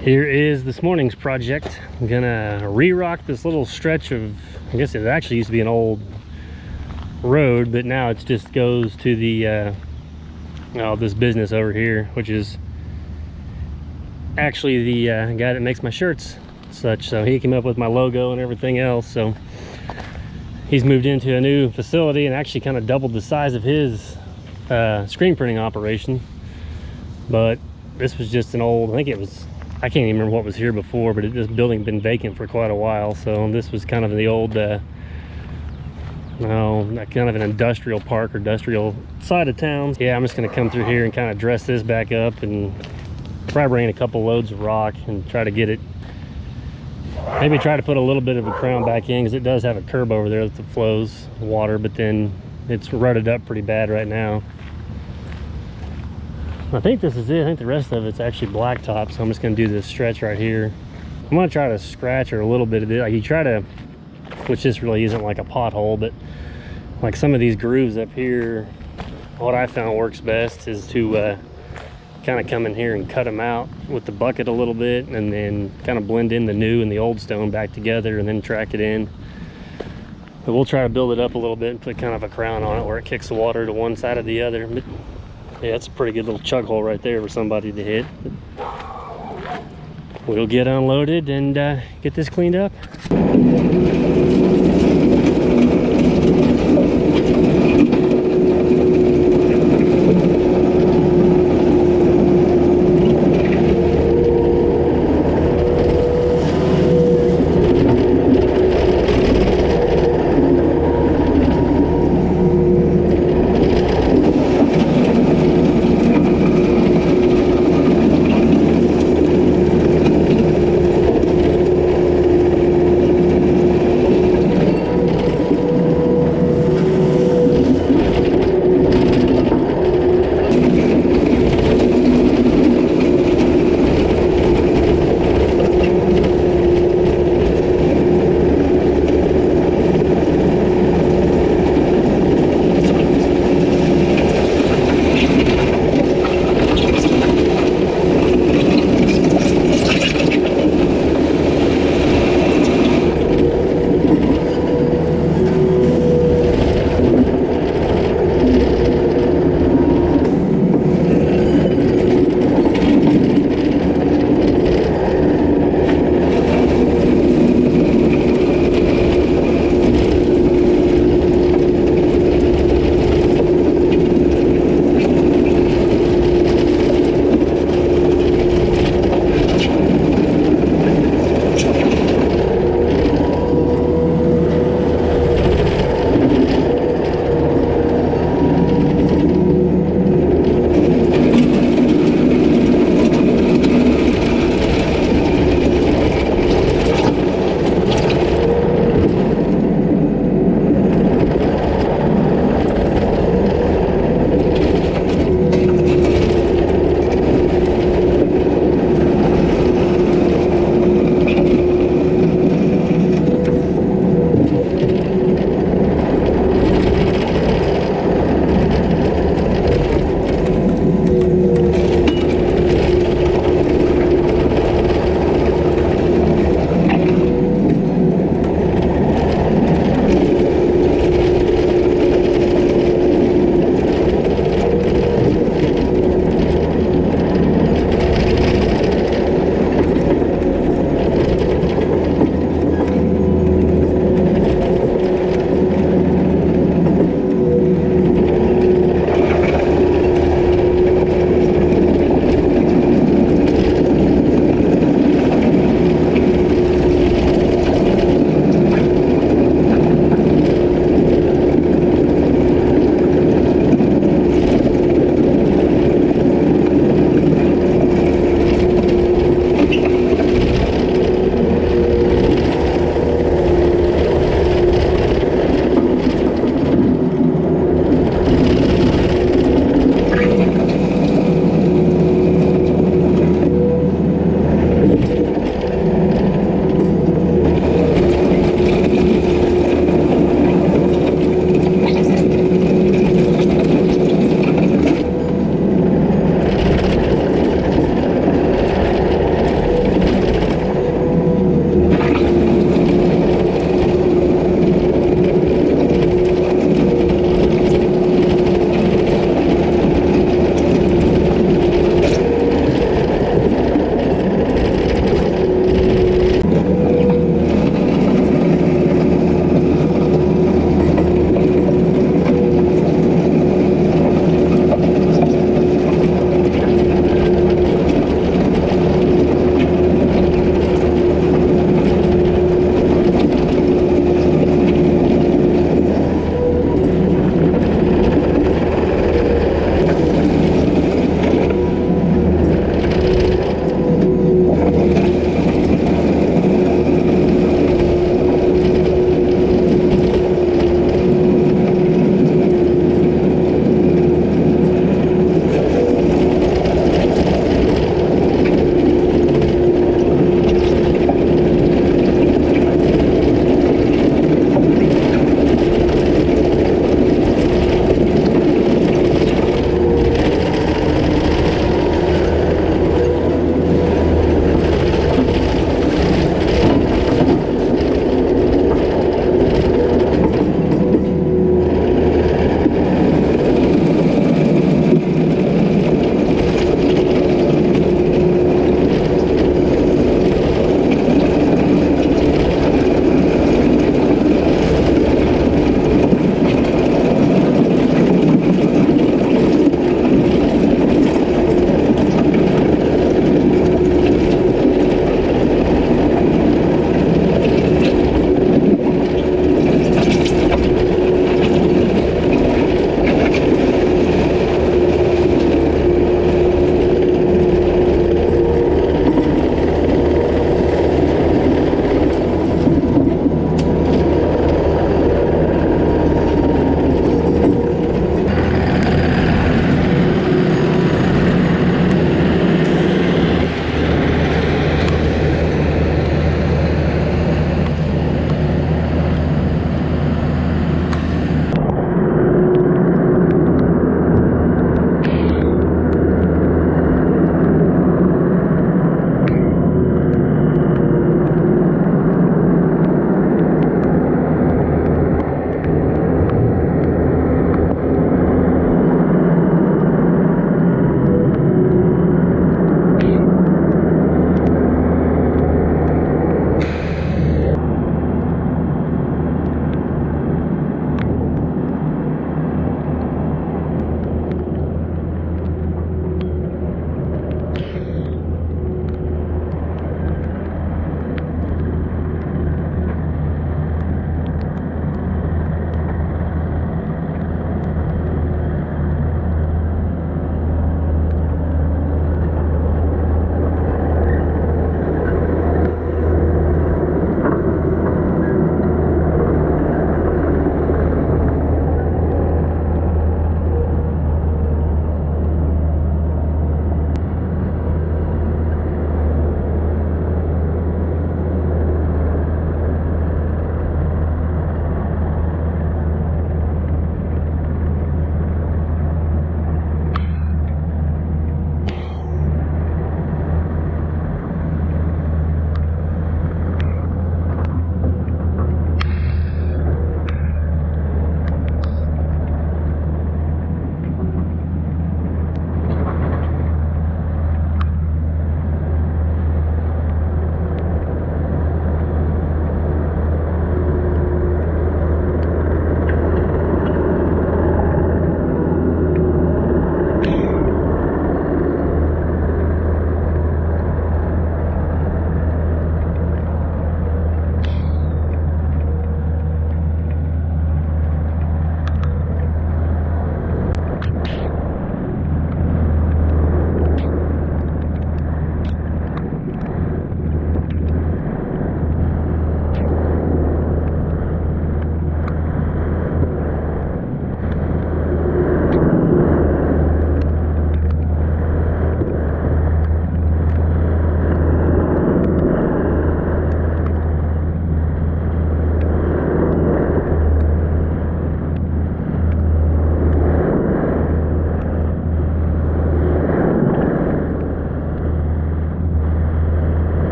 Here is this morning's project. I'm gonna re-rock this little stretch of, I guess it actually used to be an old road, but now it just goes to the this business over here, which is actually the guy that makes my shirts such. So he came up with my logo and everything else. So he's moved into a new facility and actually kind of doubled the size of his screen printing operation. But this was just an old, I can't even remember what was here before, but this building had been vacant for quite a while. So this was kind of the old kind of an industrial park or industrial side of town. Yeah, I'm just gonna come through here and kind of dress this back up and probably bring in a couple loads of rock and try to get it, maybe try to put a little bit of a crown back in, because it does have a curb over there that flows water, but then it's rutted up pretty bad right now. I think this is it. I think the rest of it's actually blacktop, so I'm just gonna do this stretch right here. I'm gonna try to scratch or a little bit of it. Like you try to, which this really isn't like a pothole, but like some of these grooves up here, what I found works best is to kind of come in here and cut them out with the bucket a little bit, and then kind of blend in the new and the old stone back together and then track it in. But we'll try to build it up a little bit and put kind of a crown on it where it kicks the water to one side or the other. But yeah, it's a pretty good little chug hole right there for somebody to hit. But we'll get unloaded and get this cleaned up.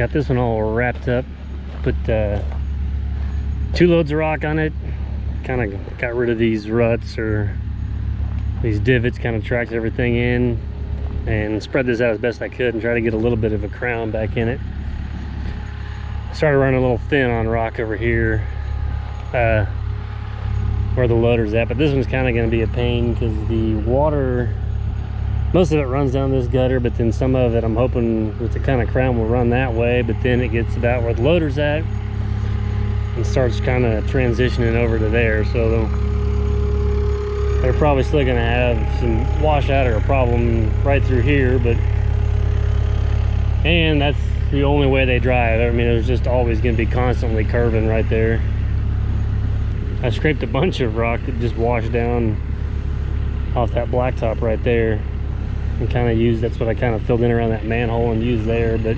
got this one all wrapped up. Put 2 loads of rock on it. Kind of got rid of these ruts or these divots, kind of tracked everything in, and spread this out as best I could and try to get a little bit of a crown back in it. Started running a little thin on rock over here where the loader's at, but this one's kind of going to be a pain because the water, most of it runs down this gutter, but then some of it I'm hoping with the kind of crown will run that way, but then it gets about where the loader's at and starts kind of transitioning over to there. So they're probably still going to have some washout or a problem right through here, and that's the only way they drive. I mean, there's just always going to be constantly curving right there. I scraped a bunch of rock that just washed down off that blacktop right there, and kind of used, that's what I kind of filled in around that manhole and used there. But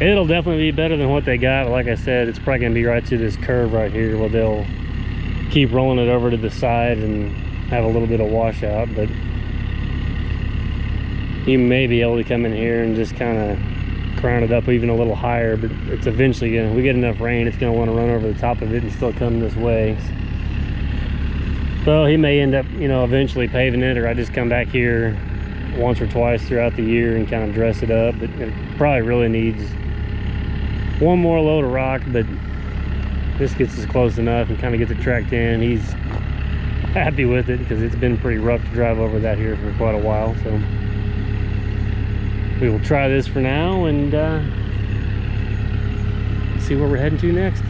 it'll definitely be better than what they got. But like I said, it's probably going to be right to this curve right here where they'll keep rolling it over to the side and have a little bit of washout. But you may be able to come in here and just kind of crown it up even a little higher, but it's eventually gonna, we get enough rain, it's gonna want to run over the top of it and still come this way. So he may end up, you know, eventually paving it, or I just come back here once or twice throughout the year and kind of dress it up. But it probably really needs one more load of rock, but this gets us close enough and kind of gets it tracked in. He's happy with it because it's been pretty rough to drive over that here for quite a while. So we will try this for now and see where we're heading to next.